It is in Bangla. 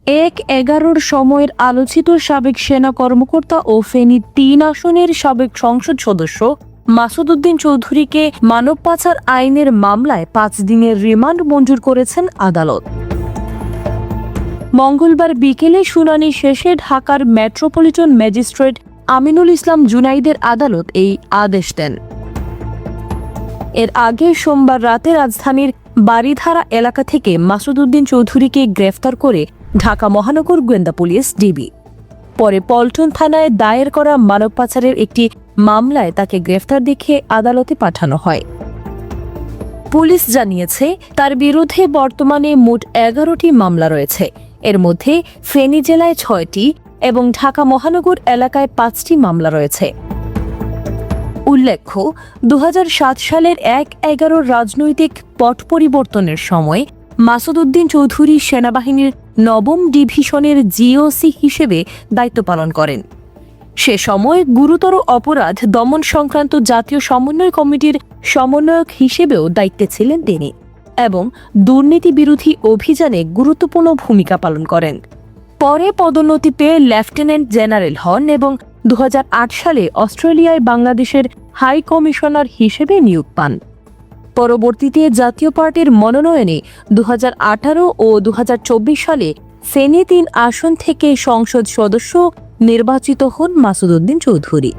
১-১১ সময়ের আলোচিত সাবেক সেনা কর্মকর্তা ও ফেনী ৩ আসনের সাবেক সংসদ সদস্য মাসুদ উদ্দিন চৌধুরীকে মানব পাচার আইনের মামলায় ৫ দিনের রিমান্ড মঞ্জুর করেছেন আদালত। মঙ্গলবার বিকেলে শুনানি শেষে ঢাকার মেট্রোপলিটন ম্যাজিস্ট্রেট আমিনুল ইসলাম জুনাইদের আদালত এই আদেশ দেন। এর আগে সোমবার রাতে রাজধানীর বারিধারা এলাকা থেকে মাসুদ উদ্দিন চৌধুরীকে গ্রেফতার করে ঢাকা মহানগর গোয়েন্দা পুলিশ ডিবি পরে পল্টন থানায় দায়ের করা মানব পাচারের একটি মামলায় তাকে গ্রেফতার দেখিয়ে আদালতে পাঠানো হয়। পুলিশ জানিয়েছে তার বিরুদ্ধে বর্তমানে মোট ১১টি মামলা রয়েছে। এর মধ্যে ফেনী জেলায় ৬টি এবং ঢাকা মহানগর এলাকায় ৫টি মামলা রয়েছে। উল্লেখ্য, ২০০৭ সালের ১-১১ রাজনৈতিক পট পরিবর্তনের সময় মাসুদ উদ্দিন চৌধুরী সেনাবাহিনীর ৯ম ডিভিশনের জিওসি হিসেবে দায়িত্ব পালন করেন। সে সময় গুরুতর অপরাধ দমন সংক্রান্ত জাতীয় সমন্বয় কমিটির সমন্বয়ক হিসেবেও দায়িত্বে ছিলেন তিনি এবং দুর্নীতি বিরোধী অভিযানে গুরুত্বপূর্ণ ভূমিকা পালন করেন। পরে পদোন্নতি পেয়ে লেফটেন্যান্ট জেনারেল হন এবং ২০০৮ সালে অস্ট্রেলিয়ায় বাংলাদেশের হাই কমিশনার হিসেবে নিয়োগ পান। পরবর্তীতে জাতীয় পার্টির মনোনয়নে ২০১৮ ও ২০২৪ সালে ফেনী ৩ আসন থেকে সংসদ সদস্য নির্বাচিত হন মাসুদ উদ্দিন চৌধুরী।